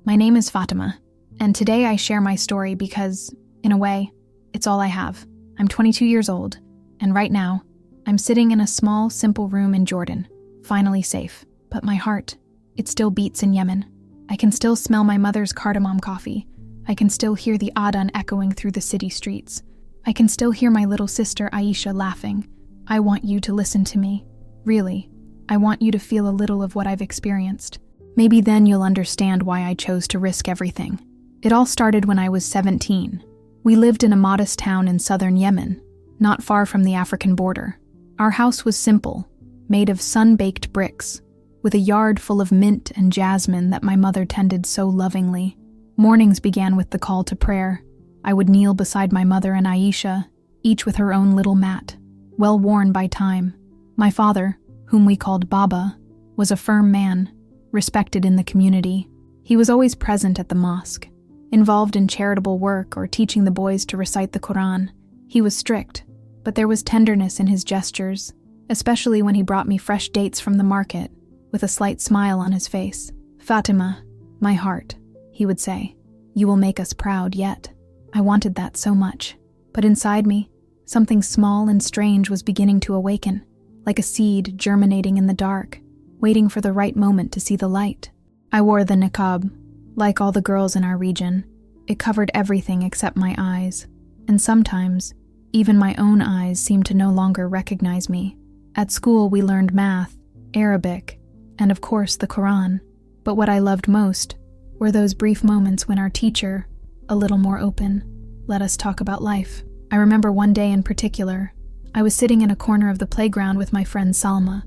My name is Fátima, and today I share my story because, in a way, it's all I have. I'm 22 years old, and right now, I'm sitting in a small, simple room in Jordan, finally safe. But my heart, it still beats in Yemen. I can still smell my mother's cardamom coffee. I can still hear the adhan echoing through the city streets. I can still hear my little sister Aisha laughing. I want you to listen to me. Really, I want you to feel a little of what I've experienced. Maybe then you'll understand why I chose to risk everything. It all started when I was 17. We lived in a modest town in southern Yemen, not far from the African border. Our house was simple, made of sun-baked bricks, with a yard full of mint and jasmine that my mother tended so lovingly. Mornings began with the call to prayer. I would kneel beside my mother and Aisha, each with her own little mat, well worn by time. My father, whom we called Baba, was a firm man, respected in the community. He was always present at the mosque, involved in charitable work or teaching the boys to recite the Quran. He was strict, but there was tenderness in his gestures, especially when he brought me fresh dates from the market, with a slight smile on his face. "Fatima, my heart," he would say, "you will make us proud yet." I wanted that so much, but inside me, something small and strange was beginning to awaken, like a seed germinating in the dark, waiting for the right moment to see the light. I wore the niqab, like all the girls in our region. It covered everything except my eyes, and sometimes, even my own eyes seemed to no longer recognize me. At school we learned math, Arabic, and of course the Quran, but what I loved most were those brief moments when our teacher, a little more open, let us talk about life. I remember one day in particular, I was sitting in a corner of the playground with my friend Salma.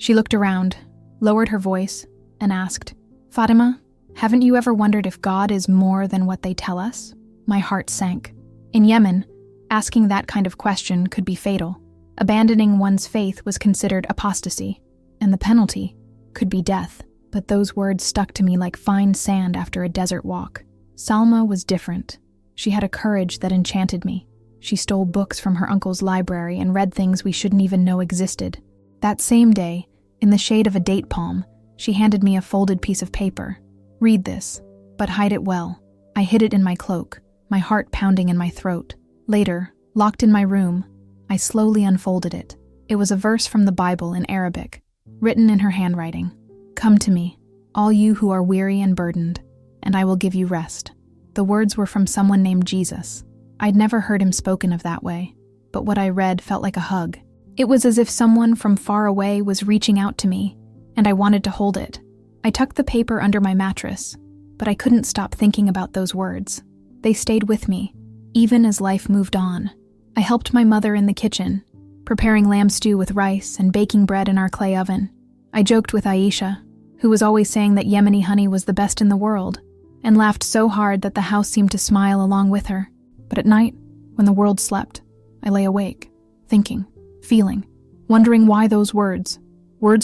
She looked around, lowered her voice, and asked, "Fatima, haven't you ever wondered if God is more than what they tell us?" My heart sank. In Yemen, asking that kind of question could be fatal. Abandoning one's faith was considered apostasy, and the penalty could be death. But those words stuck to me like fine sand after a desert walk. Salma was different. She had a courage that enchanted me. She stole books from her uncle's library and read things we shouldn't even know existed. That same day, in the shade of a date palm, she handed me a folded piece of paper. "Read this, but hide it well." I hid it in my cloak, my heart pounding in my throat. Later, locked in my room, I slowly unfolded it. It was a verse from the Bible in Arabic, written in her handwriting. "Come to me, all you who are weary and burdened, and I will give you rest." The words were from someone named Jesus. I'd never heard him spoken of that way, but what I read felt like a hug. It was as if someone from far away was reaching out to me, and I wanted to hold it. I tucked the paper under my mattress, but I couldn't stop thinking about those words. They stayed with me, even as life moved on. I helped my mother in the kitchen, preparing lamb stew with rice and baking bread in our clay oven. I joked with Aisha, who was always saying that Yemeni honey was the best in the world, and laughed so hard that the house seemed to smile along with her. But at night, when the world slept, I lay awake, thinking, feeling, wondering why those words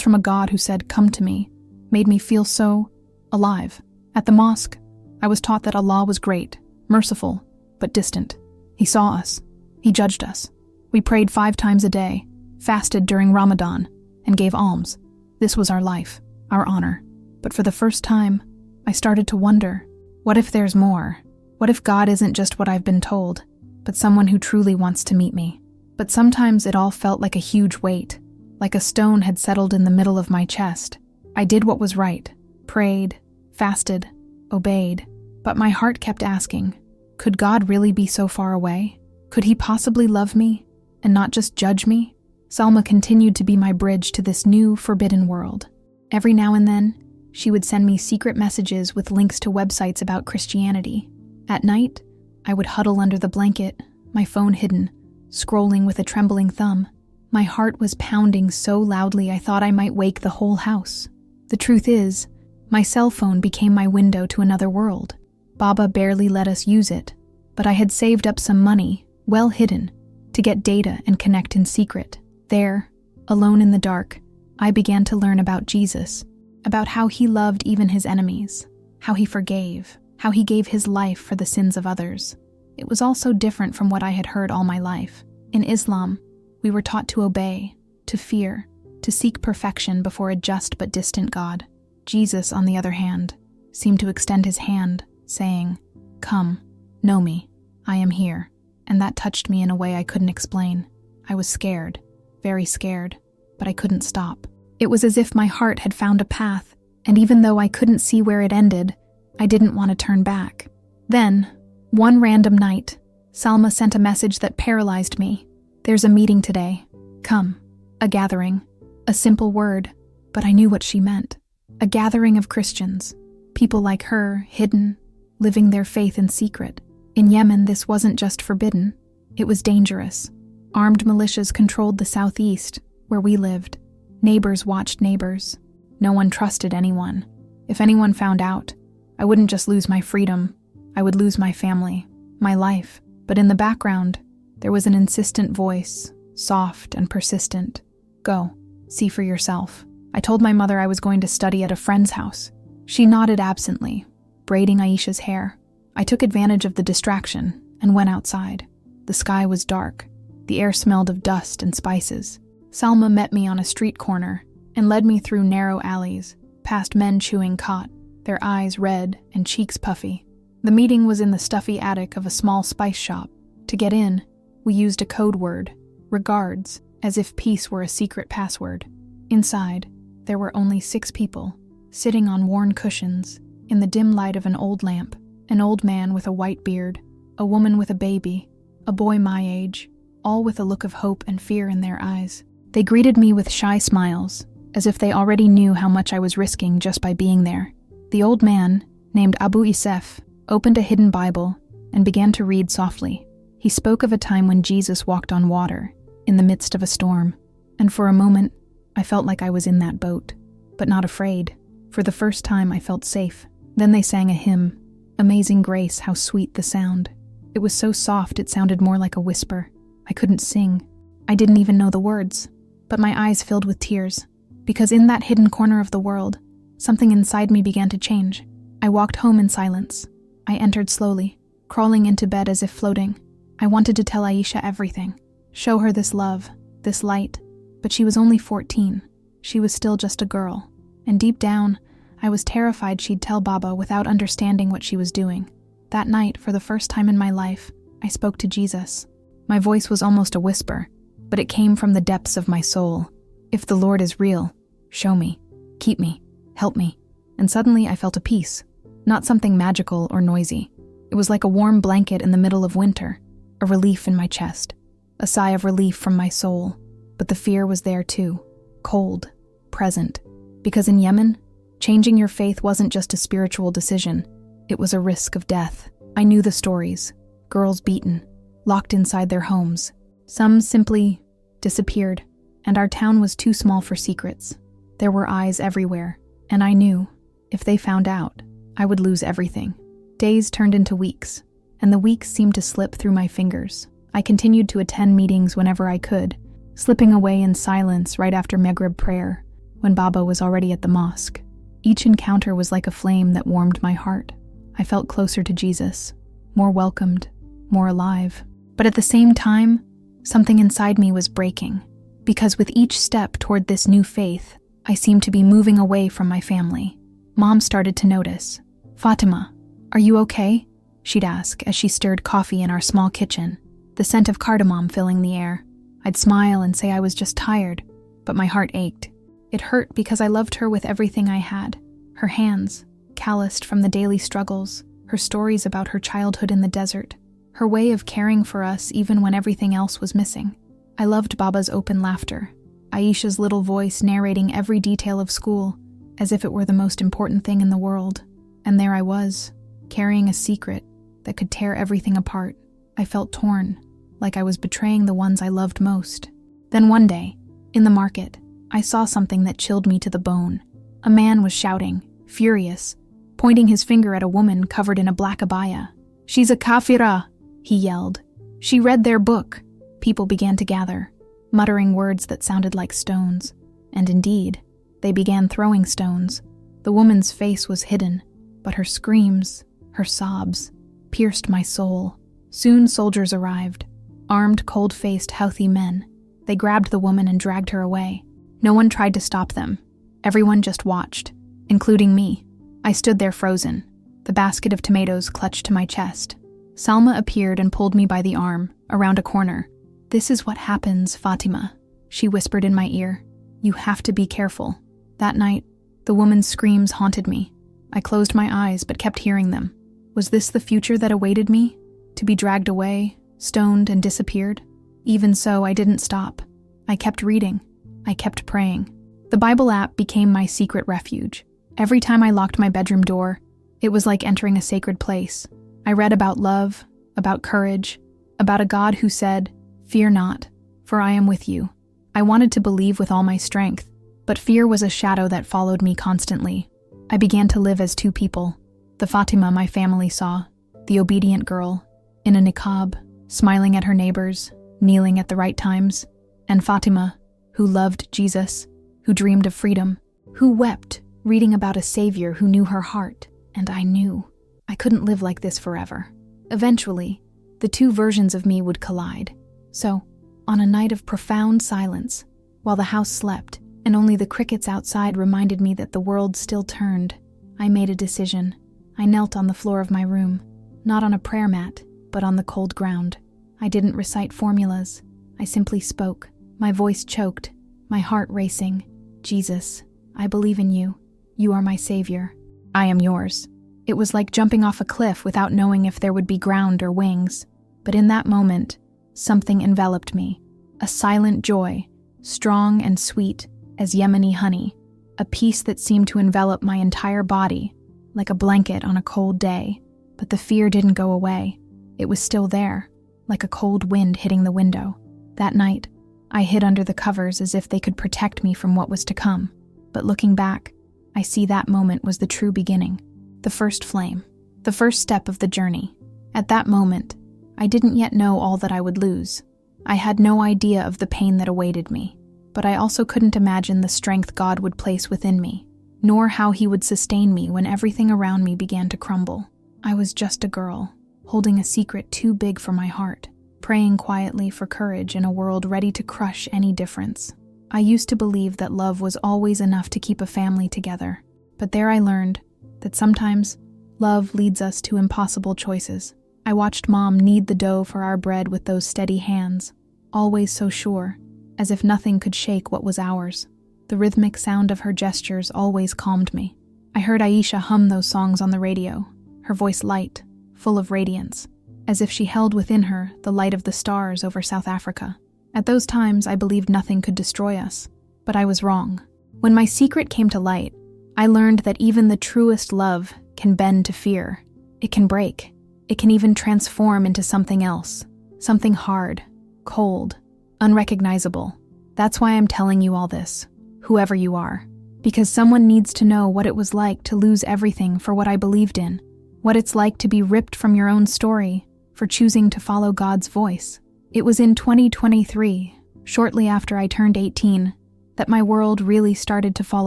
from a God who said, "Come to me," made me feel so alive. At the mosque, I was taught that Allah was great, merciful, but distant. He saw us. He judged us. We prayed 5 times a day, fasted during Ramadan, and gave alms. This was our life, our honor. But for the first time, I started to wonder, what if there's more? What if God isn't just what I've been told, but someone who truly wants to meet me? But sometimes it all felt like a huge weight, like a stone had settled in the middle of my chest. I did what was right, prayed, fasted, obeyed, but my heart kept asking, could God really be so far away? Could he possibly love me and not just judge me? Salma continued to be my bridge to this new, forbidden world. Every now and then, she would send me secret messages with links to websites about Christianity. At night, I would huddle under the blanket, my phone hidden, scrolling with a trembling thumb. My heart was pounding so loudly I thought I might wake the whole house. The truth is, my cell phone became my window to another world. Baba barely let us use it, but I had saved up some money, well hidden, to get data and connect in secret. There, alone in the dark, I began to learn about Jesus, about how he loved even his enemies, how he forgave, how he gave his life for the sins of others. It was all so different from what I had heard all my life. In Islam, we were taught to obey, to fear, to seek perfection before a just but distant God. Jesus, on the other hand, seemed to extend his hand, saying, "Come, know me, I am here." And that touched me in a way I couldn't explain. I was scared, very scared, but I couldn't stop. It was as if my heart had found a path, and even though I couldn't see where it ended, I didn't want to turn back. Then, one random night, Salma sent a message that paralyzed me. "There's a meeting today. Come." A gathering. A simple word, but I knew what she meant. A gathering of Christians. People like her, hidden, living their faith in secret. In Yemen, this wasn't just forbidden. It was dangerous. Armed militias controlled the southeast, where we lived. Neighbors watched neighbors. No one trusted anyone. If anyone found out, I wouldn't just lose my freedom, I would lose my family, my life. But in the background, there was an insistent voice, soft and persistent. "Go, see for yourself." I told my mother I was going to study at a friend's house. She nodded absently, braiding Aisha's hair. I took advantage of the distraction and went outside. The sky was dark. The air smelled of dust and spices. Salma met me on a street corner and led me through narrow alleys, past men chewing khat, their eyes red and cheeks puffy. The meeting was in the stuffy attic of a small spice shop. To get in, we used a code word, regards, as if peace were a secret password. Inside, there were only 6 people, sitting on worn cushions, in the dim light of an old lamp. An old man with a white beard, a woman with a baby, a boy my age, all with a look of hope and fear in their eyes. They greeted me with shy smiles, as if they already knew how much I was risking just by being there. The old man, named Abu Isef, opened a hidden Bible and began to read softly. He spoke of a time when Jesus walked on water, in the midst of a storm, and for a moment, I felt like I was in that boat, but not afraid. For the first time, I felt safe. Then they sang a hymn. Amazing Grace, how sweet the sound. It was so soft it sounded more like a whisper. I couldn't sing. I didn't even know the words, but my eyes filled with tears, because in that hidden corner of the world, something inside me began to change. I walked home in silence. I entered slowly, crawling into bed as if floating. I wanted to tell Aisha everything, show her this love, this light, but she was only 14. She was still just a girl, and deep down, I was terrified she'd tell Baba without understanding what she was doing. That night, for the first time in my life, I spoke to Jesus. My voice was almost a whisper, but it came from the depths of my soul. If the Lord is real, show me, keep me, help me. And suddenly I felt a peace, not something magical or noisy. It was like a warm blanket in the middle of winter, a relief in my chest, a sigh of relief from my soul. But the fear was there too, cold, present, because in Yemen, changing your faith wasn't just a spiritual decision, it was a risk of death. I knew the stories, girls beaten, locked inside their homes. Some simply disappeared, and our town was too small for secrets. There were eyes everywhere, and I knew, if they found out, I would lose everything. Days turned into weeks, and the weeks seemed to slip through my fingers. I continued to attend meetings whenever I could, slipping away in silence right after Maghrib prayer, when Baba was already at the mosque. Each encounter was like a flame that warmed my heart. I felt closer to Jesus, more welcomed, more alive. But at the same time, something inside me was breaking, because with each step toward this new faith, I seemed to be moving away from my family. Mom started to notice. "Fátima, are you okay?" she'd ask as she stirred coffee in our small kitchen, the scent of cardamom filling the air. I'd smile and say I was just tired, but my heart ached. It hurt because I loved her with everything I had. Her hands, calloused from the daily struggles, her stories about her childhood in the desert, her way of caring for us even when everything else was missing. I loved Baba's open laughter, Aisha's little voice narrating every detail of school, as if it were the most important thing in the world. And there I was, carrying a secret that could tear everything apart. I felt torn, like I was betraying the ones I loved most. Then one day, in the market, I saw something that chilled me to the bone. A man was shouting, furious, pointing his finger at a woman covered in a black abaya. "She's a kafira," he yelled. "She read their book." People began to gather, muttering words that sounded like stones. And indeed, they began throwing stones. The woman's face was hidden, but her screams, her sobs, pierced my soul. Soon soldiers arrived, armed, cold-faced Houthi men. They grabbed the woman and dragged her away. No one tried to stop them. Everyone just watched, including me. I stood there frozen, the basket of tomatoes clutched to my chest. Salma appeared and pulled me by the arm, around a corner. "This is what happens, Fátima," she whispered in my ear. "You have to be careful." That night, the woman's screams haunted me. I closed my eyes but kept hearing them. Was this the future that awaited me? To be dragged away, stoned, and disappeared? Even so, I didn't stop. I kept reading. I kept praying. The Bible app became my secret refuge. Every time I locked my bedroom door, it was like entering a sacred place. I read about love, about courage, about a God who said, "Fear not, for I am with you." I wanted to believe with all my strength, but fear was a shadow that followed me constantly. I began to live as two people. The Fátima my family saw, the obedient girl, in a niqab, smiling at her neighbors, kneeling at the right times, and Fátima, who loved Jesus, who dreamed of freedom, who wept, reading about a savior who knew her heart, and I knew. I couldn't live like this forever. Eventually, the two versions of me would collide. So, on a night of profound silence, while the house slept, and only the crickets outside reminded me that the world still turned, I made a decision. I knelt on the floor of my room, not on a prayer mat, but on the cold ground. I didn't recite formulas. I simply spoke, my voice choked, my heart racing. "Jesus, I believe in you. You are my savior. I am yours." It was like jumping off a cliff without knowing if there would be ground or wings. But in that moment, something enveloped me. A silent joy, strong and sweet as Yemeni honey. A peace that seemed to envelop my entire body, like a blanket on a cold day. But the fear didn't go away. It was still there, like a cold wind hitting the window. That night, I hid under the covers as if they could protect me from what was to come. But looking back, I see that moment was the true beginning. The first flame, the first step of the journey. At that moment, I didn't yet know all that I would lose. I had no idea of the pain that awaited me, but I also couldn't imagine the strength God would place within me, nor how He would sustain me when everything around me began to crumble. I was just a girl, holding a secret too big for my heart, praying quietly for courage in a world ready to crush any difference. I used to believe that love was always enough to keep a family together, but there I learned that sometimes love leads us to impossible choices. I watched Mom knead the dough for our bread with those steady hands, always so sure, as if nothing could shake what was ours. The rhythmic sound of her gestures always calmed me. I heard Aisha hum those songs on the radio, her voice light, full of radiance, as if she held within her the light of the stars over South Africa. At those times, I believed nothing could destroy us, but I was wrong. When my secret came to light, I learned that even the truest love can bend to fear. It can break. It can even transform into something else, something hard, cold, unrecognizable. That's why I'm telling you all this, whoever you are, because someone needs to know what it was like to lose everything for what I believed in, what it's like to be ripped from your own story for choosing to follow God's voice. It was in 2023, shortly after I turned 18, that my world really started to fall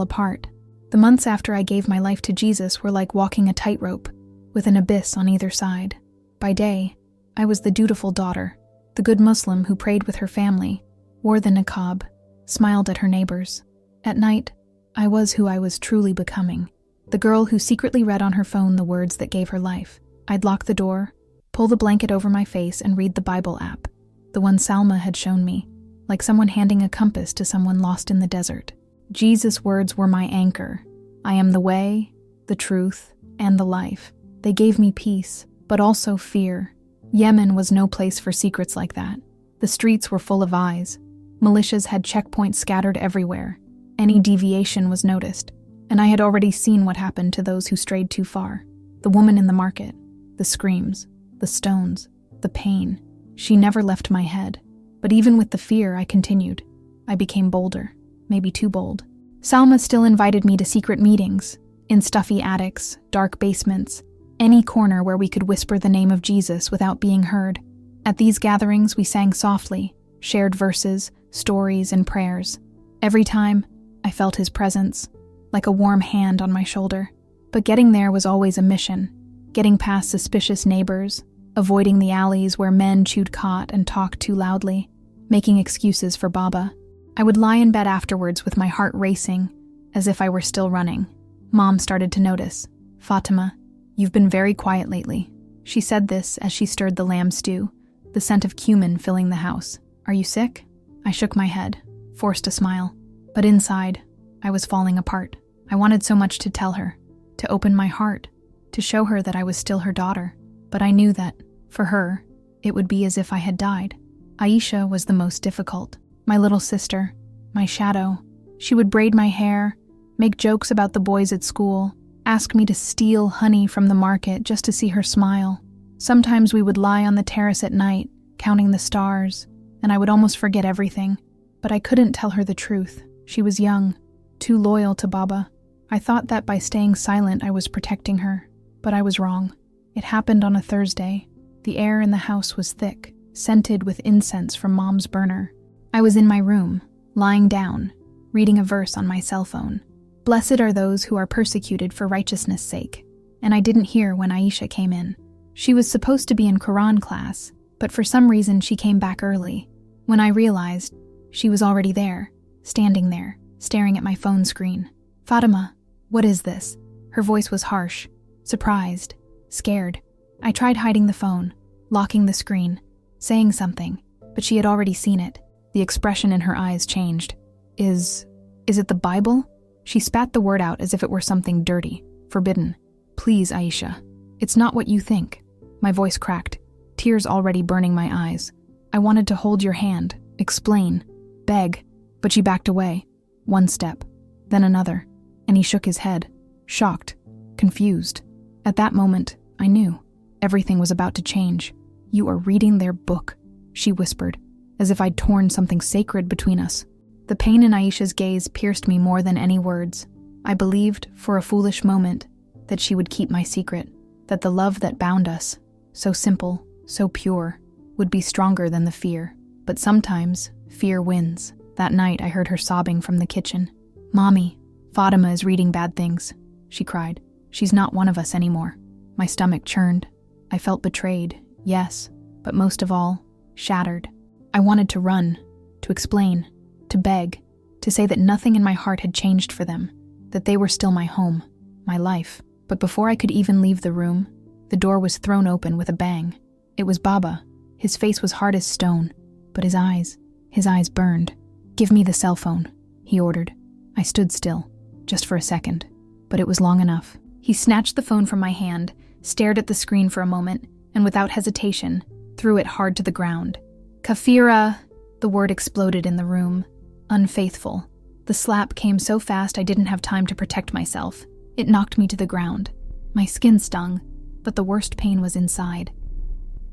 apart. The months after I gave my life to Jesus were like walking a tightrope, with an abyss on either side. By day, I was the dutiful daughter, the good Muslim who prayed with her family, wore the niqab, smiled at her neighbors. At night, I was who I was truly becoming, the girl who secretly read on her phone the words that gave her life. I'd lock the door, pull the blanket over my face, and read the Bible app, the one Salma had shown me, like someone handing a compass to someone lost in the desert. Jesus' words were my anchor. I am the way, the truth, and the life. They gave me peace, but also fear. Yemen was no place for secrets like that. The streets were full of eyes. Militias had checkpoints scattered everywhere. Any deviation was noticed, and I had already seen what happened to those who strayed too far. The woman in the market, the screams, the stones, the pain. She never left my head. But even with the fear, I continued. I became bolder. Maybe too bold. Salma still invited me to secret meetings, in stuffy attics, dark basements, any corner where we could whisper the name of Jesus without being heard. At these gatherings, we sang softly, shared verses, stories, and prayers. Every time, I felt His presence, like a warm hand on my shoulder. But getting there was always a mission, getting past suspicious neighbors, avoiding the alleys where men chewed cot and talked too loudly, making excuses for Baba. I would lie in bed afterwards with my heart racing, as if I were still running. Mom started to notice. "Fátima, you've been very quiet lately." She said this as she stirred the lamb stew, the scent of cumin filling the house. "Are you sick?" I shook my head, forced a smile. But inside, I was falling apart. I wanted so much to tell her, to open my heart, to show her that I was still her daughter. But I knew that, for her, it would be as if I had died. Aisha was the most difficult. My little sister, my shadow. She would braid my hair, make jokes about the boys at school, ask me to steal honey from the market just to see her smile. Sometimes we would lie on the terrace at night, counting the stars, and I would almost forget everything. But I couldn't tell her the truth. She was young, too loyal to Baba. I thought that by staying silent I was protecting her, but I was wrong. It happened on a Thursday. The air in the house was thick, scented with incense from Mom's burner. I was in my room, lying down, reading a verse on my cell phone. "Blessed are those who are persecuted for righteousness' sake." And I didn't hear when Aisha came in. She was supposed to be in Quran class, but for some reason she came back early. When I realized, she was already there, standing there, staring at my phone screen. "Fátima, what is this?" Her voice was harsh, surprised, scared. I tried hiding the phone, locking the screen, saying something, but she had already seen it. The expression in her eyes changed. Is it the Bible?" She spat the word out as if it were something dirty, forbidden. "Please, Aisha, it's not what you think." My voice cracked, tears already burning my eyes. "I wanted to hold your hand, explain, beg," but she backed away. One step, then another, and he shook his head, shocked, confused. At that moment, I knew. Everything was about to change. "You are reading their book," she whispered, as if I'd torn something sacred between us. The pain in Aisha's gaze pierced me more than any words. I believed, for a foolish moment, that she would keep my secret, that the love that bound us, so simple, so pure, would be stronger than the fear. But sometimes, fear wins. That night I heard her sobbing from the kitchen. "Mommy, Fátima is reading bad things," she cried. "She's not one of us anymore." My stomach churned. I felt betrayed, yes, but most of all, shattered. I wanted to run, to explain, to beg, to say that nothing in my heart had changed for them, that they were still my home, my life. But before I could even leave the room, the door was thrown open with a bang. It was Baba. His face was hard as stone, but his eyes burned. "Give me the cell phone," he ordered. I stood still, just for a second, but it was long enough. He snatched the phone from my hand, stared at the screen for a moment, and without hesitation, threw it hard to the ground. "Kafira!" The word exploded in the room. Unfaithful. The slap came so fast I didn't have time to protect myself. It knocked me to the ground. My skin stung, but the worst pain was inside.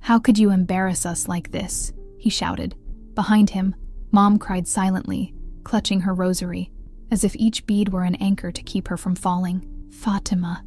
"How could you embarrass us like this?" he shouted. Behind him, Mom cried silently, clutching her rosary, as if each bead were an anchor to keep her from falling. "Fátima."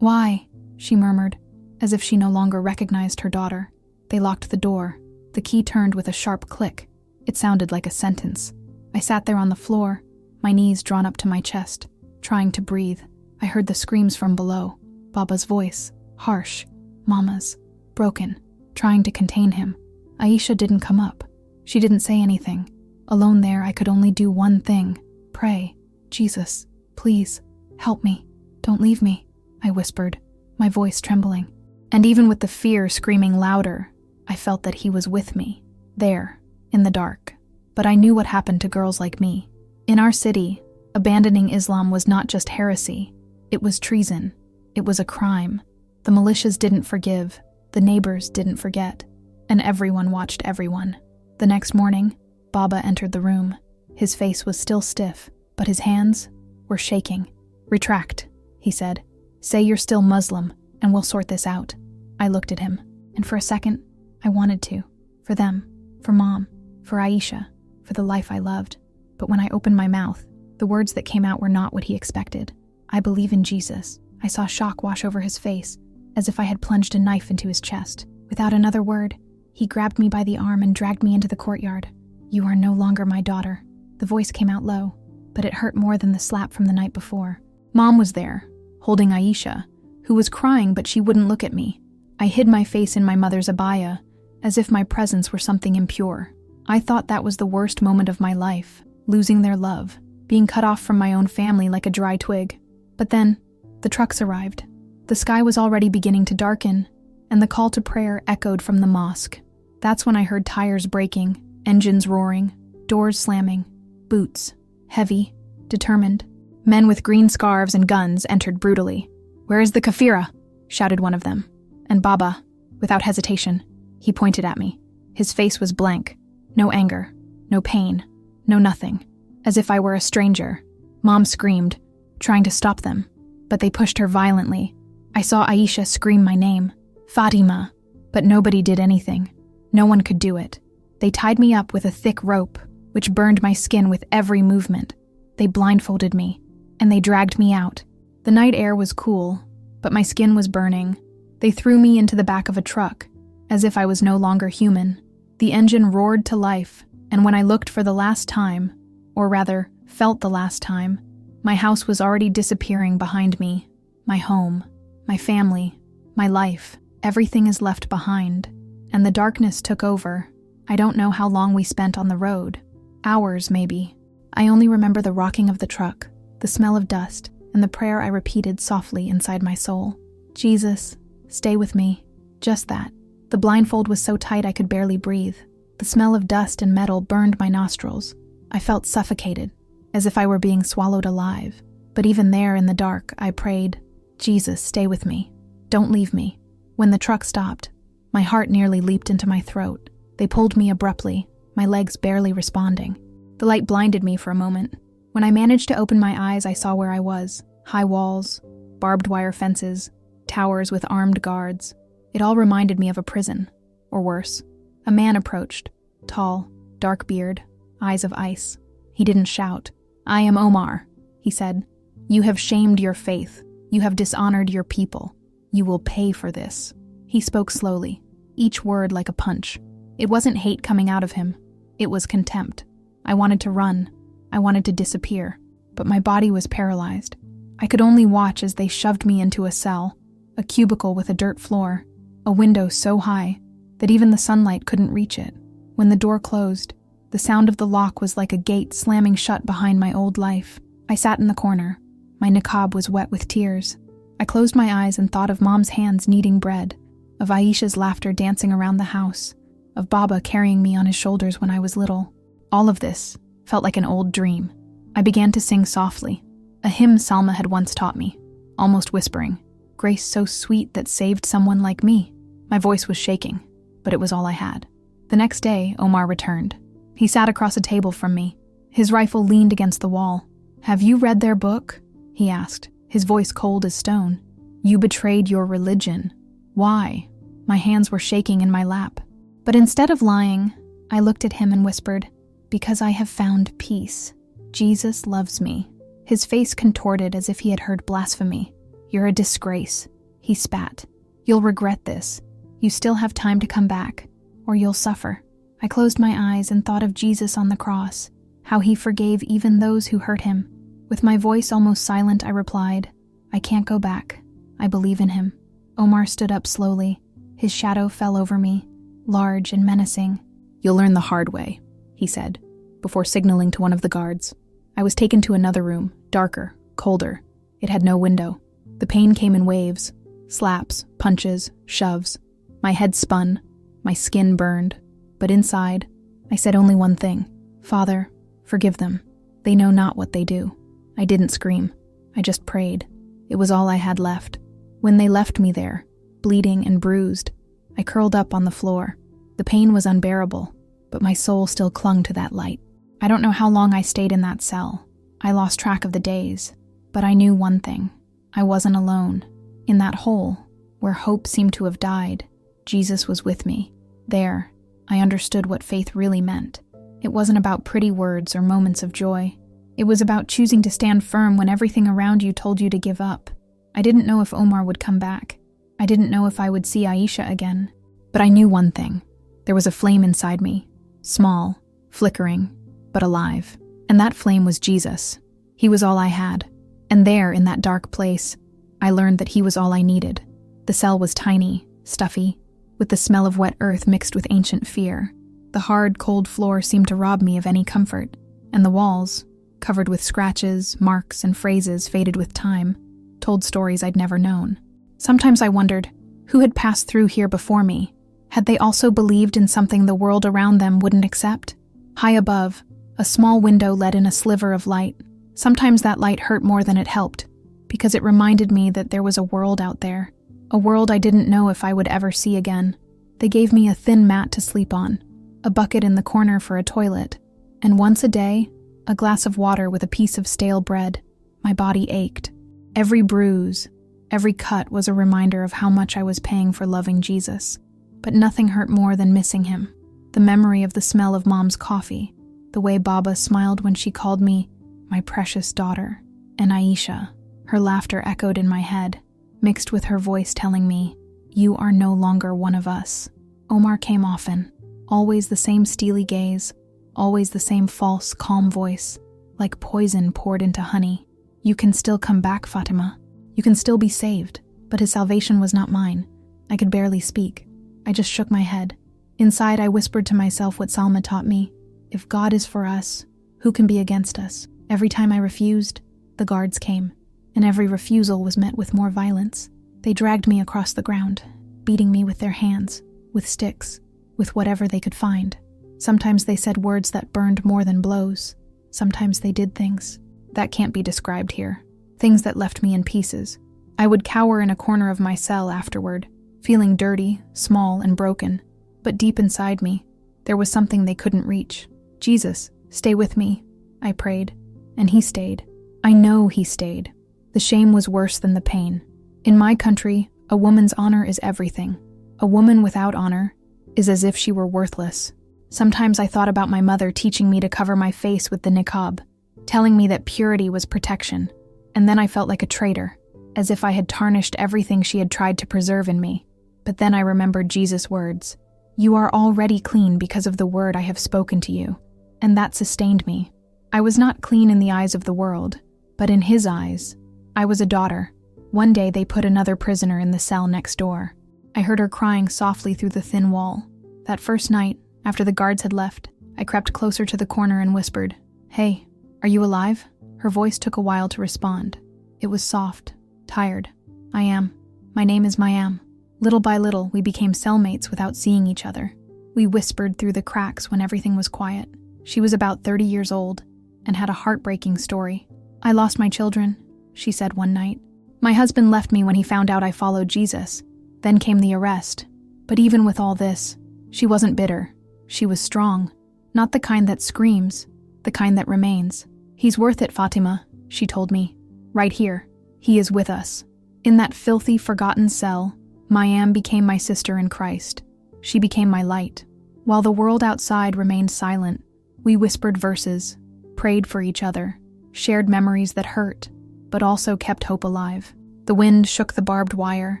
"Why?" she murmured, as if she no longer recognized her daughter. They locked the door. The key turned with a sharp click. It sounded like a sentence. I sat there on the floor, my knees drawn up to my chest, trying to breathe. I heard the screams from below. Baba's voice, harsh. Mama's, broken, trying to contain him. Aisha didn't come up. She didn't say anything. Alone there, I could only do one thing. Pray. "Jesus, please, help me. Don't leave me," I whispered, my voice trembling. And even with the fear screaming louder, I felt that he was with me, there, in the dark. But I knew what happened to girls like me. In our city, abandoning Islam was not just heresy. It was treason. It was a crime. The militias didn't forgive. The neighbors didn't forget. And everyone watched everyone. The next morning, Baba entered the room. His face was still stiff, but his hands were shaking. "Retract," he said. "Say you're still Muslim, and we'll sort this out." I looked at him, and for a second, I wanted to. For them, for Mom, for Aisha, for the life I loved. But when I opened my mouth, the words that came out were not what he expected. "I believe in Jesus." I saw shock wash over his face, as if I had plunged a knife into his chest. Without another word, he grabbed me by the arm and dragged me into the courtyard. "You are no longer my daughter." The voice came out low, but it hurt more than the slap from the night before. Mom was there, holding Aisha, who was crying but she wouldn't look at me. I hid my face in my mother's abaya, as if my presence were something impure. I thought that was the worst moment of my life, losing their love, being cut off from my own family like a dry twig. But then, the trucks arrived. The sky was already beginning to darken, and the call to prayer echoed from the mosque. That's when I heard tires braking, engines roaring, doors slamming, boots, heavy, determined. Men with green scarves and guns entered brutally. "Where is the kafira?" shouted one of them. And Baba, without hesitation, he pointed at me. His face was blank. No anger, no pain, no nothing. As if I were a stranger. Mom screamed, trying to stop them, but they pushed her violently. I saw Aisha scream my name, Fátima, but nobody did anything. No one could do it. They tied me up with a thick rope, which burned my skin with every movement. They blindfolded me, and they dragged me out. The night air was cool, but my skin was burning. They threw me into the back of a truck, as if I was no longer human. The engine roared to life, and when I looked for the last time, or rather, felt the last time, my house was already disappearing behind me. My home, my family, my life, everything is left behind. And the darkness took over. I don't know how long we spent on the road. Hours, maybe. I only remember the rocking of the truck, the smell of dust, and the prayer I repeated softly inside my soul. Jesus, stay with me. Just that. The blindfold was so tight I could barely breathe. The smell of dust and metal burned my nostrils. I felt suffocated, as if I were being swallowed alive. But even there in the dark, I prayed, Jesus, stay with me. Don't leave me. When the truck stopped, my heart nearly leaped into my throat. They pulled me abruptly, my legs barely responding. The light blinded me for a moment. When I managed to open my eyes, I saw where I was. High walls, barbed wire fences, towers with armed guards. It all reminded me of a prison, or worse. A man approached, tall, dark beard, eyes of ice. He didn't shout. "I am Omar," he said. "You have shamed your faith. You have dishonored your people. You will pay for this." He spoke slowly, each word like a punch. It wasn't hate coming out of him. It was contempt. I wanted to run. I wanted to disappear. But my body was paralyzed. I could only watch as they shoved me into a cell, a cubicle with a dirt floor, a window so high that even the sunlight couldn't reach it. When the door closed, the sound of the lock was like a gate slamming shut behind my old life. I sat in the corner. My niqab was wet with tears. I closed my eyes and thought of Mom's hands kneading bread, of Aisha's laughter dancing around the house, of Baba carrying me on his shoulders when I was little. All of this felt like an old dream. I began to sing softly, a hymn Salma had once taught me, almost whispering, "Grace so sweet that saved someone like me." My voice was shaking, but it was all I had. The next day, Omar returned. He sat across a table from me. His rifle leaned against the wall. "Have you read their book?" he asked, his voice cold as stone. "You betrayed your religion. Why?" My hands were shaking in my lap. But instead of lying, I looked at him and whispered, "Because I have found peace. Jesus loves me." His face contorted as if he had heard blasphemy. "You're a disgrace," he spat. "You'll regret this. You still have time to come back, or you'll suffer." I closed my eyes and thought of Jesus on the cross, how he forgave even those who hurt him. With my voice almost silent, I replied, "I can't go back. I believe in him." Omar stood up slowly. His shadow fell over me, large and menacing. "You'll learn the hard way," he said, before signaling to one of the guards. I was taken to another room, darker, colder. It had no window. The pain came in waves, slaps, punches, shoves. My head spun, my skin burned. But inside, I said only one thing, "Father, forgive them. They know not what they do." I didn't scream. I just prayed. It was all I had left. When they left me there, bleeding and bruised, I curled up on the floor. The pain was unbearable, but my soul still clung to that light. I don't know how long I stayed in that cell. I lost track of the days, but I knew one thing. I wasn't alone. In that hole, where hope seemed to have died, Jesus was with me. There, I understood what faith really meant. It wasn't about pretty words or moments of joy. It was about choosing to stand firm when everything around you told you to give up. I didn't know if Omar would come back. I didn't know if I would see Aisha again. But I knew one thing. There was a flame inside me, small, flickering, but alive. And that flame was Jesus. He was all I had. And there, in that dark place, I learned that he was all I needed. The cell was tiny, stuffy, with the smell of wet earth mixed with ancient fear. The hard, cold floor seemed to rob me of any comfort, and the walls, covered with scratches, marks, and phrases faded with time, told stories I'd never known. Sometimes I wondered, who had passed through here before me? Had they also believed in something the world around them wouldn't accept? High above, a small window let in a sliver of light. Sometimes that light hurt more than it helped, because it reminded me that there was a world out there, a world I didn't know if I would ever see again. They gave me a thin mat to sleep on, a bucket in the corner for a toilet, and once a day, a glass of water with a piece of stale bread. My body ached. Every bruise, every cut was a reminder of how much I was paying for loving Jesus. But nothing hurt more than missing him. The memory of the smell of Mom's coffee, the way Baba smiled when she called me my precious daughter, and Aisha. Her laughter echoed in my head, mixed with her voice telling me, "You are no longer one of us." Omar came often, always the same steely gaze, always the same false, calm voice, like poison poured into honey. "You can still come back, Fátima. You can still be saved." But his salvation was not mine. I could barely speak. I just shook my head. Inside, I whispered to myself what Salma taught me. If God is for us, who can be against us? Every time I refused, the guards came, and every refusal was met with more violence. They dragged me across the ground, beating me with their hands, with sticks, with whatever they could find. Sometimes they said words that burned more than blows. Sometimes they did things that can't be described here, things that left me in pieces. I would cower in a corner of my cell afterward, feeling dirty, small, and broken. But deep inside me, there was something they couldn't reach. "Jesus, stay with me," I prayed, and he stayed. I know he stayed. The shame was worse than the pain. In my country, a woman's honor is everything. A woman without honor is as if she were worthless. Sometimes I thought about my mother teaching me to cover my face with the niqab, telling me that purity was protection, and then I felt like a traitor, as if I had tarnished everything she had tried to preserve in me. But then I remembered Jesus' words, "You are already clean because of the word I have spoken to you," and that sustained me. I was not clean in the eyes of the world, but in his eyes, I was a daughter. One day they put another prisoner in the cell next door. I heard her crying softly through the thin wall. That first night, after the guards had left, I crept closer to the corner and whispered, "Hey, are you alive?" Her voice took a while to respond. It was soft, tired. "I am. My name is Mayam." Little by little, we became cellmates without seeing each other. We whispered through the cracks when everything was quiet. She was about 30 years old and had a heartbreaking story. "I lost my children," she said one night. "My husband left me when he found out I followed Jesus. Then came the arrest. But even with all this, she wasn't bitter. She was strong. Not the kind that screams, the kind that remains. "He's worth it, Fátima," she told me. "Right here. He is with us." In that filthy, forgotten cell, Mayam became my sister in Christ. She became my light. While the world outside remained silent, we whispered verses, prayed for each other, shared memories that hurt, but also kept hope alive. The wind shook the barbed wire,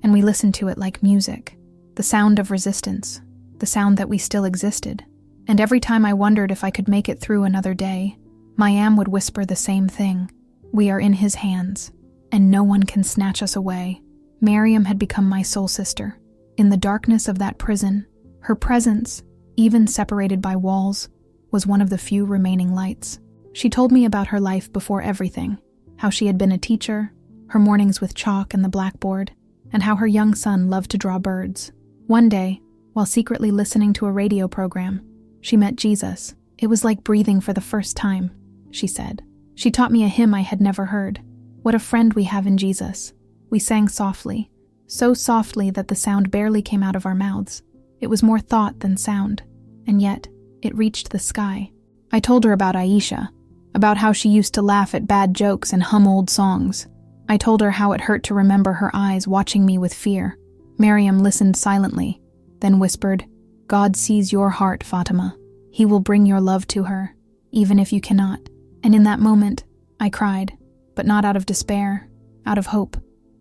and we listened to it like music, the sound of resistance, the sound that we still existed. And every time I wondered if I could make it through another day, Mayam would whisper the same thing. "We are in his hands, and no one can snatch us away." Miriam had become my soul sister. In the darkness of that prison, her presence, even separated by walls, was one of the few remaining lights. She told me about her life before everything, how she had been a teacher, her mornings with chalk and the blackboard, and how her young son loved to draw birds. One day, while secretly listening to a radio program, she met Jesus. "It was like breathing for the first time," she said. She taught me a hymn I had never heard. "What a friend we have in Jesus." We sang softly, so softly that the sound barely came out of our mouths. It was more thought than sound, and yet it reached the sky. I told her about Aisha, about how she used to laugh at bad jokes and hum old songs. I told her how it hurt to remember her eyes watching me with fear. Miriam listened silently, then whispered, "God sees your heart, Fátima. He will bring your love to her, even if you cannot." And in that moment, I cried, but not out of despair, out of hope.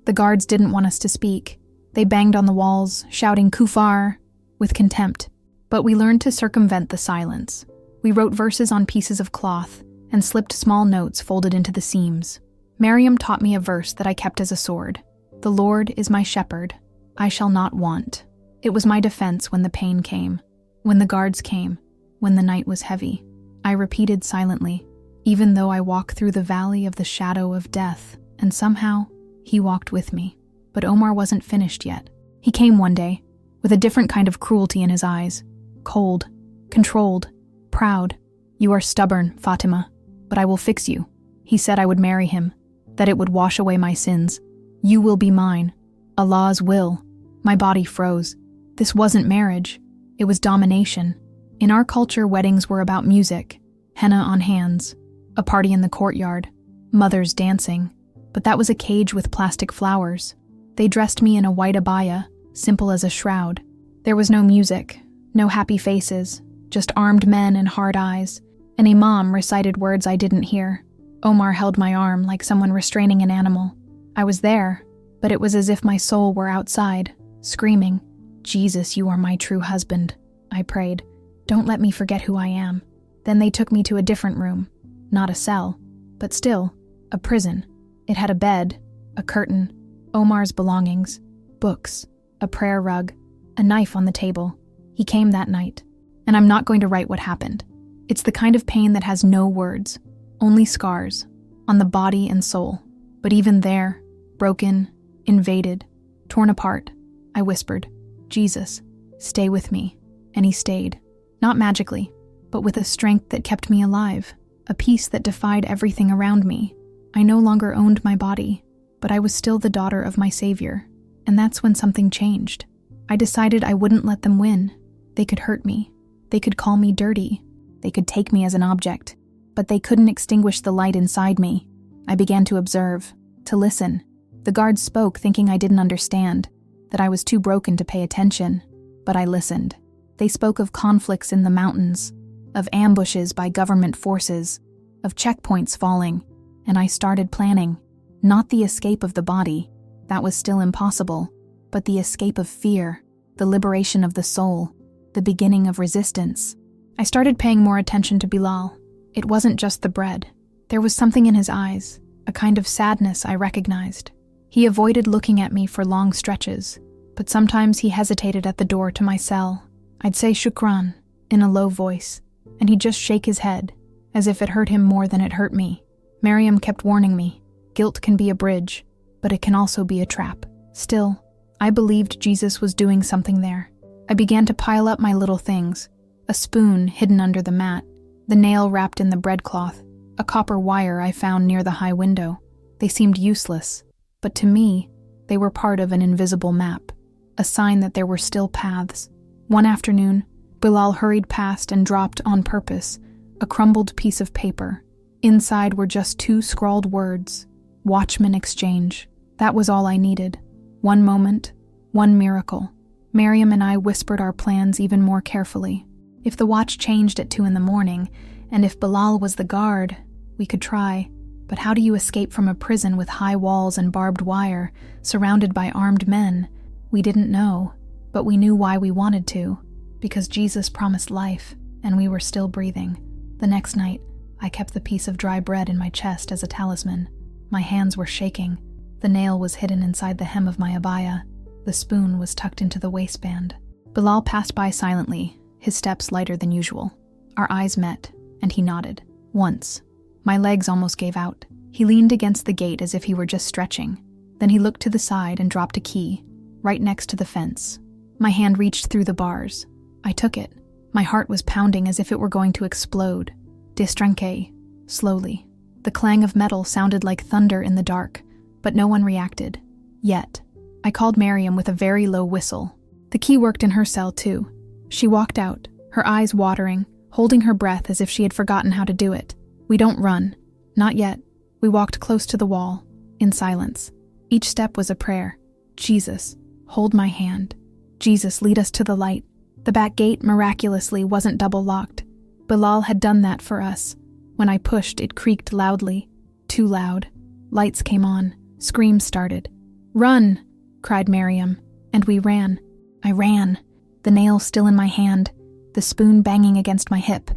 The guards didn't want us to speak. They banged on the walls, shouting "Kufar" with contempt. But we learned to circumvent the silence. We wrote verses on pieces of cloth and slipped small notes folded into the seams. Miriam taught me a verse that I kept as a sword. "The Lord is my shepherd. I shall not want." It was my defense when the pain came, when the guards came, when the night was heavy. I repeated silently, "Even though I walk through the valley of the shadow of death," and somehow, he walked with me. But Omar wasn't finished yet. He came one day, with a different kind of cruelty in his eyes. Cold, controlled, proud. "You are stubborn, Fátima, but I will fix you." He said I would marry him, that it would wash away my sins. "You will be mine. Allah's will." My body froze. This wasn't marriage. It was domination. In our culture, weddings were about music, henna on hands, a party in the courtyard, mothers dancing. But that was a cage with plastic flowers. They dressed me in a white abaya, simple as a shroud. There was no music, no happy faces, just armed men and hard eyes. An imam recited words I didn't hear. Omar held my arm like someone restraining an animal. I was there, but it was as if my soul were outside, screaming, "Jesus, you are my true husband." I prayed, "Don't let me forget who I am." Then they took me to a different room. Not a cell, but still, a prison. It had a bed, a curtain, Omar's belongings, books, a prayer rug, a knife on the table. He came that night, and I'm not going to write what happened. It's the kind of pain that has no words, only scars, on the body and soul. But even there, broken, invaded, torn apart, I whispered, "Jesus, stay with me." And he stayed, not magically, but with a strength that kept me alive, a peace that defied everything around me. I no longer owned my body, but I was still the daughter of my Savior, and that's when something changed. I decided I wouldn't let them win. They could hurt me. They could call me dirty. They could take me as an object, but they couldn't extinguish the light inside me. I began to observe, to listen. The guards spoke thinking I didn't understand, that I was too broken to pay attention, but I listened. They spoke of conflicts in the mountains, of ambushes by government forces, of checkpoints falling, and I started planning, not the escape of the body, that was still impossible, but the escape of fear, the liberation of the soul, the beginning of resistance. I started paying more attention to Bilal. It wasn't just the bread. There was something in his eyes, a kind of sadness I recognized. He avoided looking at me for long stretches, but sometimes he hesitated at the door to my cell. I'd say shukran, in a low voice, and he'd just shake his head, as if it hurt him more than it hurt me. Miriam kept warning me, guilt can be a bridge, but it can also be a trap. Still, I believed Jesus was doing something there. I began to pile up my little things, a spoon hidden under the mat, the nail wrapped in the breadcloth, a copper wire I found near the high window. They seemed useless, but to me, they were part of an invisible map, a sign that there were still paths. One afternoon, Bilal hurried past and dropped on purpose a crumbled piece of paper. Inside were just 2 scrawled words, "Watchman Exchange." That was all I needed. One moment, one miracle. Miriam and I whispered our plans even more carefully. If the watch changed at 2 a.m, and if Bilal was the guard, we could try. But how do you escape from a prison with high walls and barbed wire, surrounded by armed men? We didn't know, but we knew why we wanted to, because Jesus promised life, and we were still breathing. The next night, I kept the piece of dry bread in my chest as a talisman. My hands were shaking. The nail was hidden inside the hem of my abaya. The spoon was tucked into the waistband. Bilal passed by silently, his steps lighter than usual. Our eyes met, and he nodded. Once. My legs almost gave out. He leaned against the gate as if he were just stretching. Then he looked to the side and dropped a key, right next to the fence. My hand reached through the bars. I took it. My heart was pounding as if it were going to explode. Distranque, slowly. The clang of metal sounded like thunder in the dark, but no one reacted. Yet. I called Miriam with a very low whistle. The key worked in her cell too. She walked out, her eyes watering, holding her breath as if she had forgotten how to do it. We don't run. Not yet. We walked close to the wall, in silence. Each step was a prayer. Jesus, hold my hand. Jesus, lead us to the light. The back gate, miraculously, wasn't double-locked. Bilal had done that for us. When I pushed, it creaked loudly. Too loud. Lights came on. Screams started. "Run!" cried Miriam, and we ran. I ran, the nail still in my hand, the spoon banging against my hip,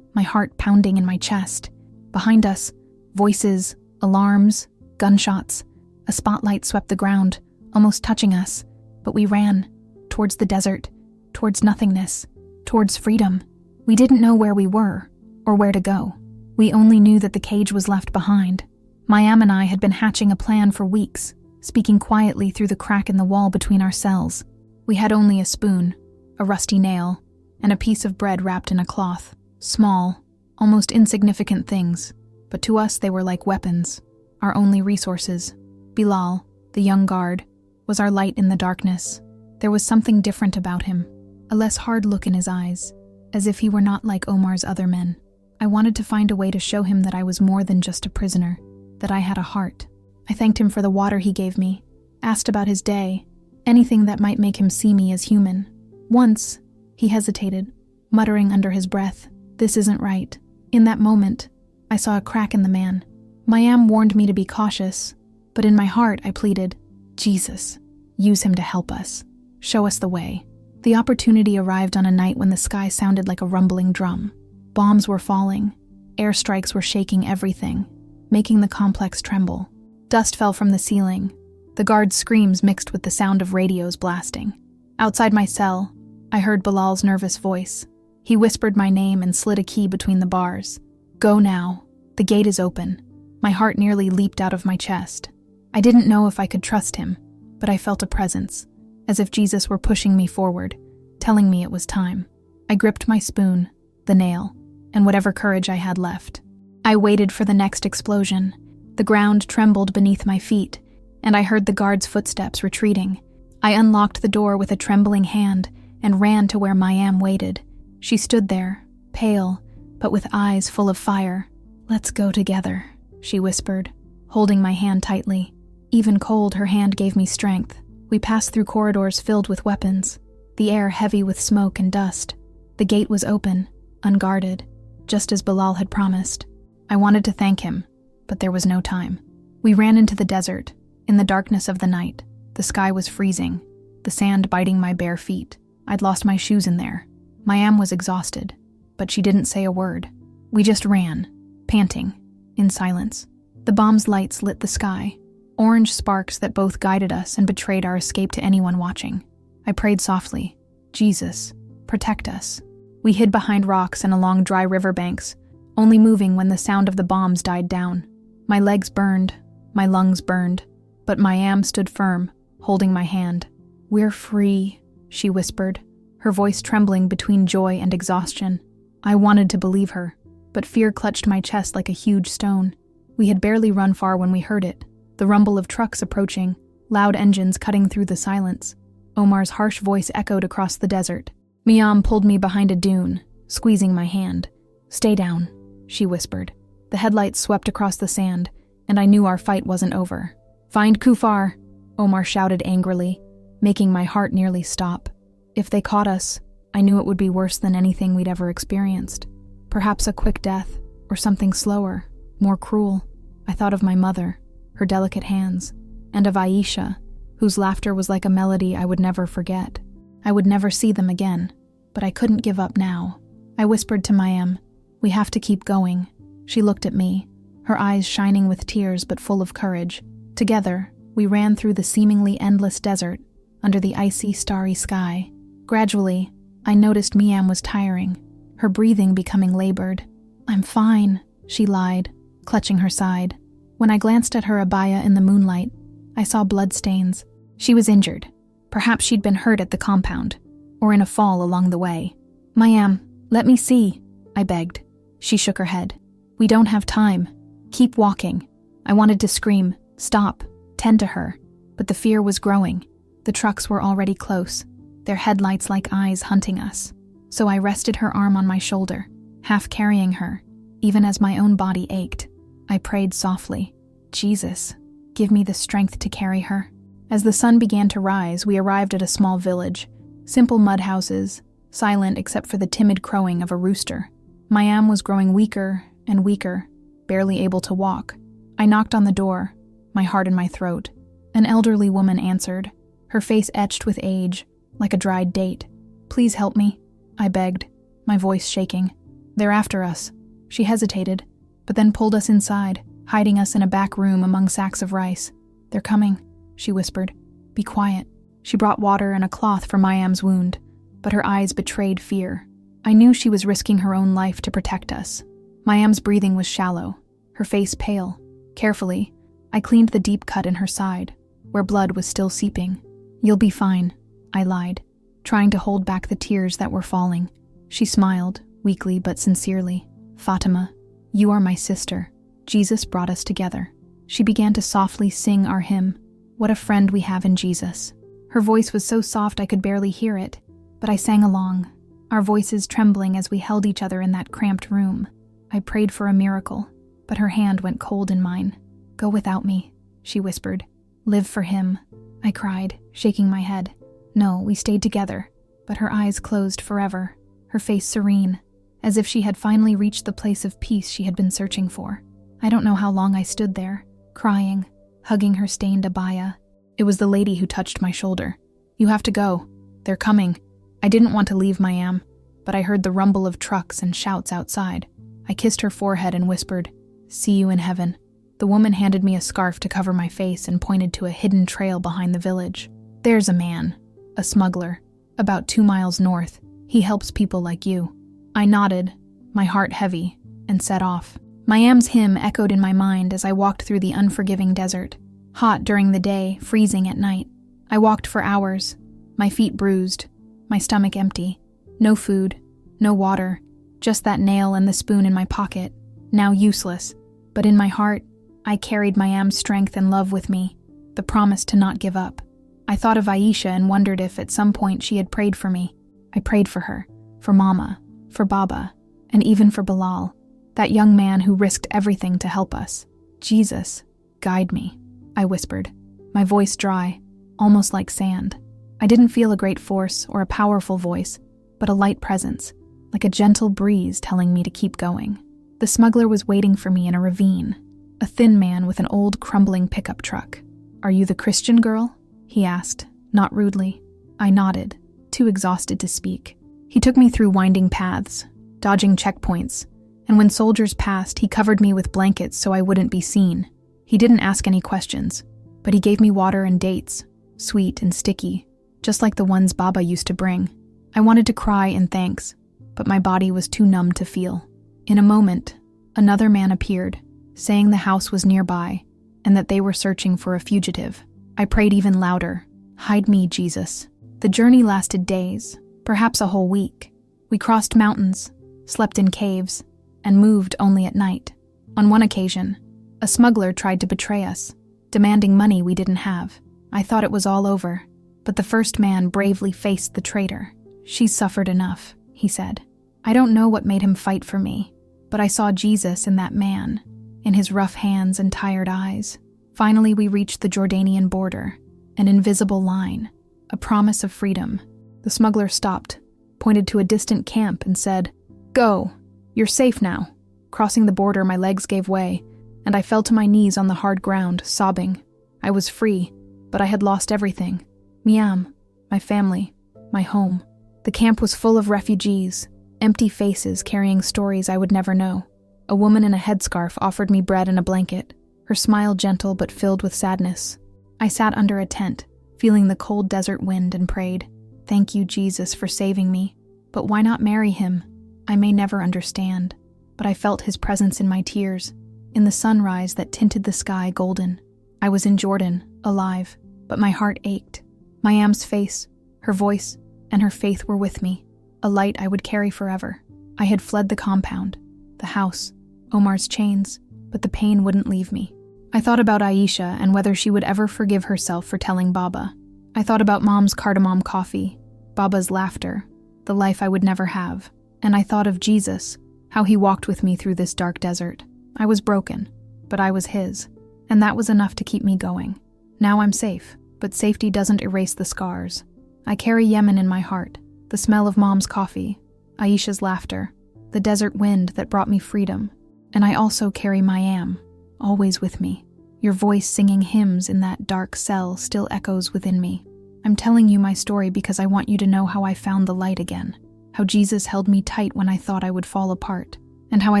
my heart pounding in my chest. Behind us, voices, alarms, gunshots. A spotlight swept the ground, almost touching us, but we ran, towards the desert, towards nothingness, towards freedom. We didn't know where we were, or where to go. We only knew that the cage was left behind. Mayam and I had been hatching a plan for weeks, speaking quietly through the crack in the wall between our cells. We had only a spoon, a rusty nail, and a piece of bread wrapped in a cloth. Small, almost insignificant things, but to us they were like weapons, our only resources. Bilal, the young guard, was our light in the darkness. There was something different about him, a less hard look in his eyes, as if he were not like Omar's other men. I wanted to find a way to show him that I was more than just a prisoner, that I had a heart. I thanked him for the water he gave me, asked about his day, anything that might make him see me as human. Once, he hesitated, muttering under his breath, "This isn't right." In that moment, I saw a crack in the man. Mayam warned me to be cautious, but in my heart I pleaded, "Jesus, use him to help us. Show us the way." The opportunity arrived on a night when the sky sounded like a rumbling drum. Bombs were falling, airstrikes were shaking everything, making the complex tremble. Dust fell from the ceiling. The guards' screams mixed with the sound of radios blasting. Outside my cell, I heard Bilal's nervous voice. He whispered my name and slid a key between the bars. "Go now. The gate is open." My heart nearly leaped out of my chest. I didn't know if I could trust him, but I felt a presence, as if Jesus were pushing me forward, telling me it was time. I gripped my spoon, the nail, and whatever courage I had left. I waited for the next explosion. The ground trembled beneath my feet, and I heard the guard's footsteps retreating. I unlocked the door with a trembling hand and ran to where Mayam waited. She stood there, pale, but with eyes full of fire. "Let's go together," she whispered, holding my hand tightly. Even cold, her hand gave me strength. We passed through corridors filled with weapons, the air heavy with smoke and dust. The gate was open, unguarded, just as Bilal had promised. I wanted to thank him, but there was no time. We ran into the desert, in the darkness of the night. The sky was freezing, the sand biting my bare feet. I'd lost my shoes in there. Mayam was exhausted, but she didn't say a word. We just ran, panting, in silence. The bomb's lights lit the sky, orange sparks that both guided us and betrayed our escape to anyone watching. I prayed softly, "Jesus, protect us." We hid behind rocks and along dry riverbanks, only moving when the sound of the bombs died down. My legs burned, my lungs burned, but Mayam stood firm, holding my hand. "We're free," she whispered, her voice trembling between joy and exhaustion. I wanted to believe her, but fear clutched my chest like a huge stone. We had barely run far when we heard it, the rumble of trucks approaching, loud engines cutting through the silence. Omar's harsh voice echoed across the desert. Mayam pulled me behind a dune, squeezing my hand. "Stay down," she whispered. The headlights swept across the sand, and I knew our fight wasn't over. "Find Kufar," Omar shouted angrily, making my heart nearly stop. If they caught us, I knew it would be worse than anything we'd ever experienced. Perhaps a quick death, or something slower, more cruel. I thought of my mother, her delicate hands, and of Aisha, whose laughter was like a melody I would never forget. I would never see them again, but I couldn't give up now. I whispered to Mayam, "We have to keep going." She looked at me, her eyes shining with tears but full of courage. Together, we ran through the seemingly endless desert, under the icy, starry sky. Gradually, I noticed Mayam was tiring, her breathing becoming labored. "I'm fine," she lied, clutching her side. When I glanced at her abaya in the moonlight, I saw bloodstains. She was injured. Perhaps she'd been hurt at the compound, or in a fall along the way. "Mayam, let me see," I begged. She shook her head. "We don't have time. Keep walking." I wanted to scream, "Stop, tend to her," but the fear was growing. The trucks were already close, their headlights like eyes hunting us. So I rested her arm on my shoulder, half carrying her, even as my own body ached. I prayed softly, "Jesus, give me the strength to carry her." As the sun began to rise, we arrived at a small village. Simple mud houses, silent except for the timid crowing of a rooster. Mayam was growing weaker and weaker, barely able to walk. I knocked on the door, my heart in my throat. An elderly woman answered, her face etched with age, like a dried date. "Please help me," I begged, my voice shaking. "They're after us." She hesitated, but then pulled us inside, hiding us in a back room among sacks of rice. "They're coming," she whispered. "Be quiet." She brought water and a cloth for Mayam's wound, but her eyes betrayed fear. I knew she was risking her own life to protect us. Mayam's breathing was shallow, her face pale. Carefully, I cleaned the deep cut in her side. where blood was still seeping. "You'll be fine," I lied, trying to hold back the tears that were falling. She smiled, weakly but sincerely. "Fátima, you are my sister. Jesus brought us together." She began to softly sing our hymn, "What a Friend We Have in Jesus." Her voice was so soft I could barely hear it, but I sang along, our voices trembling as we held each other in that cramped room. I prayed for a miracle, but her hand went cold in mine. "Go without me," she whispered. "Live for him," I cried, shaking my head. No, we stayed together, but her eyes closed forever, her face serene, as if she had finally reached the place of peace she had been searching for. I don't know how long I stood there, crying, hugging her stained abaya. It was the lady who touched my shoulder. "You have to go. They're coming." I didn't want to leave Mayam, but I heard the rumble of trucks and shouts outside. I kissed her forehead and whispered, "See you in heaven." The woman handed me a scarf to cover my face and pointed to a hidden trail behind the village. "There's a man, a smuggler, about 2 miles north. He helps people like you." I nodded, my heart heavy, and set off. Mayam's hymn echoed in my mind as I walked through the unforgiving desert. Hot during the day, freezing at night. I walked for hours, my feet bruised, my stomach empty. No food, no water, just that nail and the spoon in my pocket, now useless. But in my heart, I carried Mayam's strength and love with me, the promise to not give up. I thought of Aisha and wondered if at some point she had prayed for me. I prayed for her, for Mama, for Baba, and even for Bilal, that young man who risked everything to help us. "Jesus, guide me," I whispered, my voice dry, almost like sand. I didn't feel a great force or a powerful voice, but a light presence, like a gentle breeze telling me to keep going. The smuggler was waiting for me in a ravine, a thin man with an old crumbling pickup truck. "Are you the Christian girl?" he asked, not rudely. I nodded, too exhausted to speak. He took me through winding paths, dodging checkpoints, and when soldiers passed, he covered me with blankets so I wouldn't be seen. He didn't ask any questions, but he gave me water and dates, sweet and sticky, just like the ones Baba used to bring. I wanted to cry in thanks, but my body was too numb to feel. In a moment, another man appeared, saying the house was nearby and that they were searching for a fugitive. I prayed even louder, "Hide me, Jesus." The journey lasted days, perhaps a whole week. We crossed mountains, slept in caves, and moved only at night. On one occasion, a smuggler tried to betray us, demanding money we didn't have. I thought it was all over, but the first man bravely faced the traitor. "She's suffered enough," he said. I don't know what made him fight for me, but I saw Jesus in that man, in his rough hands and tired eyes. Finally, we reached the Jordanian border, an invisible line, a promise of freedom. The smuggler stopped, pointed to a distant camp, and said, "Go, you're safe now." Crossing the border, my legs gave way, and I fell to my knees on the hard ground, sobbing. I was free, but I had lost everything. Miam, my family, my home. The camp was full of refugees, empty faces carrying stories I would never know. A woman in a headscarf offered me bread and a blanket, her smile gentle but filled with sadness. I sat under a tent, feeling the cold desert wind, and prayed, "Thank you, Jesus, for saving me. But why not marry him? I may never understand, but I felt his presence in my tears, in the sunrise that tinted the sky golden. I was in Jordan, alive, but my heart ached. Mayam's face, her voice, and her faith were with me, a light I would carry forever. I had fled the compound, the house, Omar's chains, but the pain wouldn't leave me. I thought about Aisha and whether she would ever forgive herself for telling Baba. I thought about Mom's cardamom coffee, Baba's laughter, the life I would never have. And I thought of Jesus, how he walked with me through this dark desert. I was broken, but I was his, and that was enough to keep me going. Now I'm safe, but safety doesn't erase the scars. I carry Yemen in my heart, the smell of Mom's coffee, Aisha's laughter, the desert wind that brought me freedom. And I also carry Mayam, always with me. Your voice singing hymns in that dark cell still echoes within me. I'm telling you my story because I want you to know how I found the light again, how Jesus held me tight when I thought I would fall apart, and how I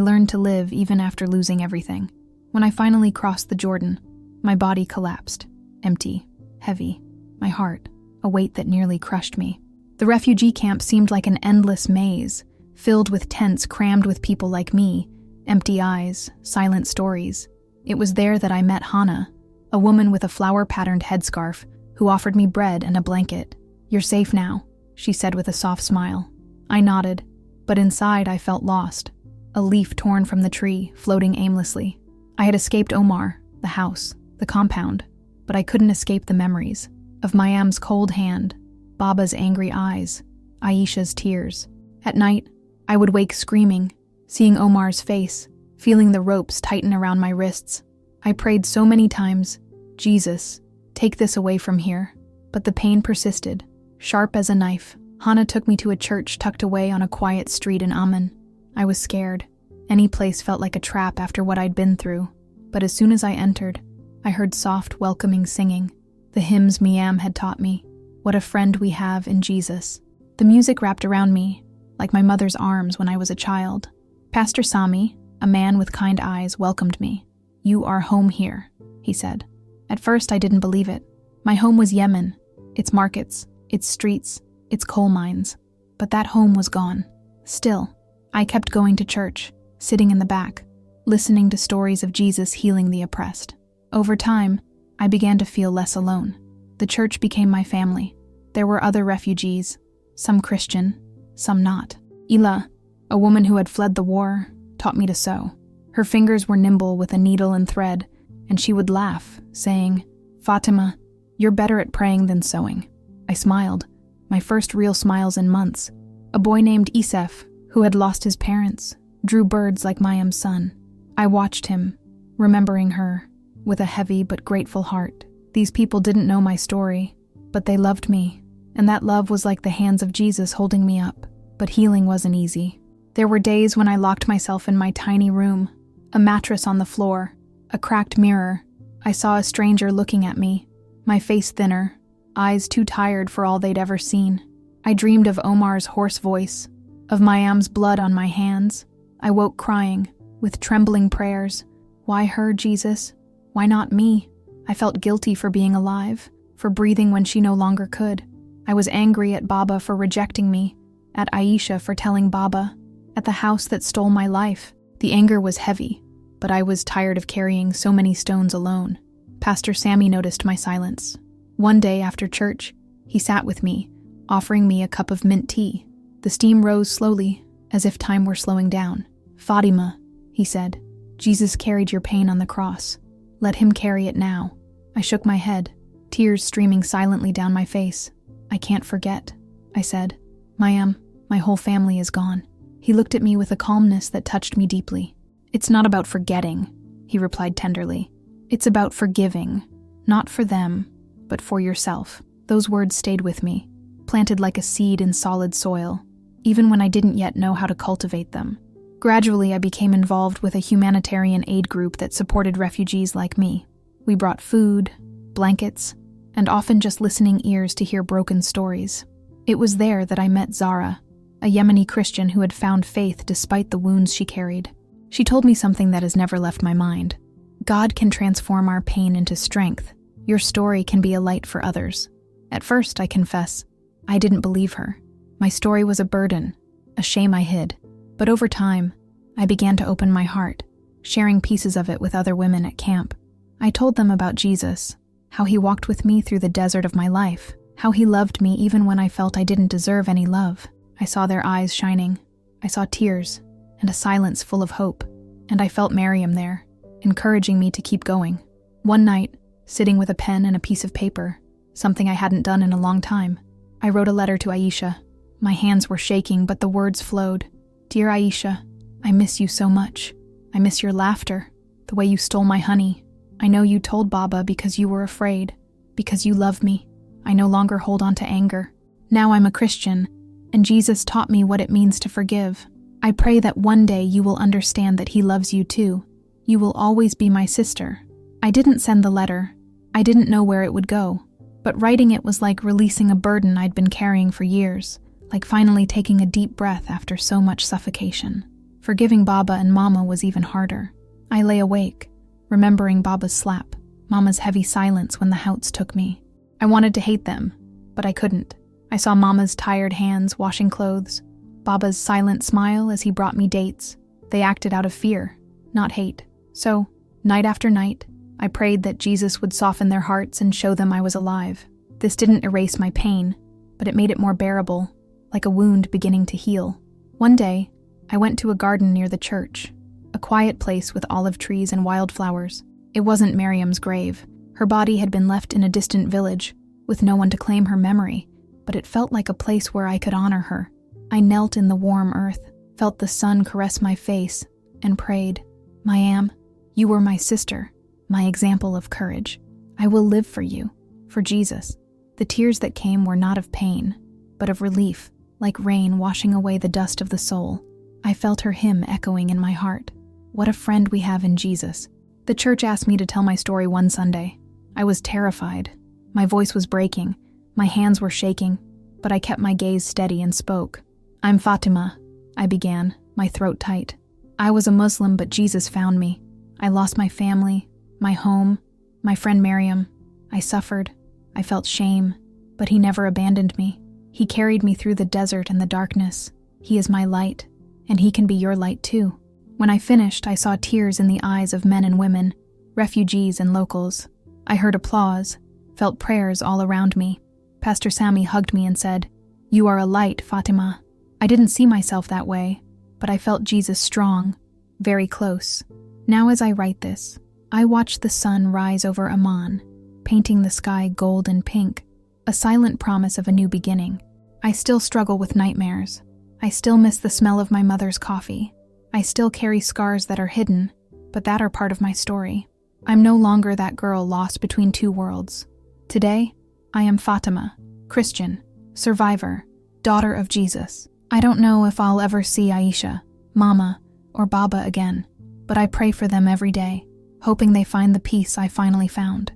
learned to live even after losing everything. When I finally crossed the Jordan, my body collapsed, empty, heavy, my heart, a weight that nearly crushed me. The refugee camp seemed like an endless maze, filled with tents crammed with people like me, empty eyes, silent stories. It was there that I met Hannah, a woman with a flower-patterned headscarf who offered me bread and a blanket. "You're safe now," she said with a soft smile. I nodded, but inside I felt lost, a leaf torn from the tree, floating aimlessly. I had escaped Omar, the house, the compound, but I couldn't escape the memories of Mayam's cold hand, Baba's angry eyes, Aisha's tears. At night, I would wake screaming, seeing Omar's face, feeling the ropes tighten around my wrists. I prayed so many times, "Jesus, take this away from here." But the pain persisted, sharp as a knife. Hana took me to a church tucked away on a quiet street in Amman. I was scared. Any place felt like a trap after what I'd been through. But as soon as I entered, I heard soft, welcoming singing, the hymns Miam had taught me. What a friend we have in Jesus. The music wrapped around me, like my mother's arms when I was a child. Pastor Sami, a man with kind eyes, welcomed me. "You are home here," he said. At first, I didn't believe it. My home was Yemen, its markets, its streets, its coal mines. But that home was gone. Still, I kept going to church, sitting in the back, listening to stories of Jesus healing the oppressed. Over time, I began to feel less alone. The church became my family. There were other refugees, some Christian, some not. Ila, a woman who had fled the war, taught me to sew. Her fingers were nimble with a needle and thread, and she would laugh, saying, "Fátima, you're better at praying than sewing." I smiled, my first real smiles in months. A boy named Isef, who had lost his parents, drew birds like Mayam's son. I watched him, remembering her, with a heavy but grateful heart. These people didn't know my story, but they loved me, and that love was like the hands of Jesus holding me up. But healing wasn't easy. There were days when I locked myself in my tiny room, a mattress on the floor, a cracked mirror. I saw a stranger looking at me, my face thinner, eyes too tired for all they'd ever seen. I dreamed of Omar's hoarse voice, of Mayam's blood on my hands. I woke crying, with trembling prayers. Why her, Jesus? Why not me? I felt guilty for being alive, for breathing when she no longer could. I was angry at Baba for rejecting me, at Aisha for telling Baba, at the house that stole my life. The anger was heavy, but I was tired of carrying so many stones alone. Pastor Sami noticed my silence. One day after church, he sat with me, offering me a cup of mint tea. The steam rose slowly, as if time were slowing down. "Fátima," he said, "Jesus carried your pain on the cross. Let him carry it now." I shook my head, tears streaming silently down my face. "I can't forget," I said. "Mayam, my whole family is gone." He looked at me with a calmness that touched me deeply. "It's not about forgetting," he replied tenderly. "It's about forgiving, not for them, but for yourself." Those words stayed with me, planted like a seed in solid soil, even when I didn't yet know how to cultivate them. Gradually, I became involved with a humanitarian aid group that supported refugees like me. We brought food, blankets, and often just listening ears to hear broken stories. It was there that I met Zara, a Yemeni Christian who had found faith despite the wounds she carried. She told me something that has never left my mind. God can transform our pain into strength. Your story can be a light for others. At first, I confess, I didn't believe her. My story was a burden, a shame I hid. But over time, I began to open my heart, sharing pieces of it with other women at camp. I told them about Jesus, how he walked with me through the desert of my life, how he loved me even when I felt I didn't deserve any love. I saw their eyes shining. I saw tears and a silence full of hope, and I felt Miriam there, encouraging me to keep going. One night, sitting with a pen and a piece of paper, something I hadn't done in a long time, I wrote a letter to Aisha. My hands were shaking, but the words flowed. "Dear Aisha, I miss you so much. I miss your laughter, the way you stole my honey. I know you told Baba because you were afraid, because you love me. I no longer hold on to anger. Now I'm a Christian, and Jesus taught me what it means to forgive. I pray that one day you will understand that he loves you too. You will always be my sister." I didn't send the letter. I didn't know where it would go, but writing it was like releasing a burden I'd been carrying for years, like finally taking a deep breath after so much suffocation. Forgiving Baba and Mama was even harder. I lay awake, remembering Baba's slap, Mama's heavy silence when the Houts took me. I wanted to hate them, but I couldn't. I saw Mama's tired hands washing clothes, Baba's silent smile as he brought me dates. They acted out of fear, not hate. So, night after night, I prayed that Jesus would soften their hearts and show them I was alive. This didn't erase my pain, but it made it more bearable, like a wound beginning to heal. One day, I went to a garden near the church, a quiet place with olive trees and wildflowers. It wasn't Miriam's grave. Her body had been left in a distant village, with no one to claim her memory, but it felt like a place where I could honor her. I knelt in the warm earth, felt the sun caress my face, and prayed, "Mayam, you were my sister, my example of courage. I will live for you, for Jesus." The tears that came were not of pain, but of relief, like rain washing away the dust of the soul. I felt her hymn echoing in my heart. What a friend we have in Jesus. The church asked me to tell my story one Sunday. I was terrified. My voice was breaking, my hands were shaking, but I kept my gaze steady and spoke. "I'm Fátima," I began, my throat tight. "I was a Muslim, but Jesus found me. I lost my family, my home, my friend Miriam. I suffered. I felt shame, but he never abandoned me. He carried me through the desert and the darkness. He is my light, and he can be your light too." When I finished, I saw tears in the eyes of men and women, refugees and locals. I heard applause, felt prayers all around me. Pastor Sammy hugged me and said, "You are a light, Fátima." I didn't see myself that way, but I felt Jesus strong, very close. Now as I write this, I watch the sun rise over Amman, painting the sky gold and pink, a silent promise of a new beginning. I still struggle with nightmares. I still miss the smell of my mother's coffee. I still carry scars that are hidden, but that are part of my story. I'm no longer that girl lost between two worlds. Today, I am Fátima, Christian, survivor, daughter of Jesus. I don't know if I'll ever see Aisha, Mama, or Baba again, but I pray for them every day, hoping they find the peace I finally found.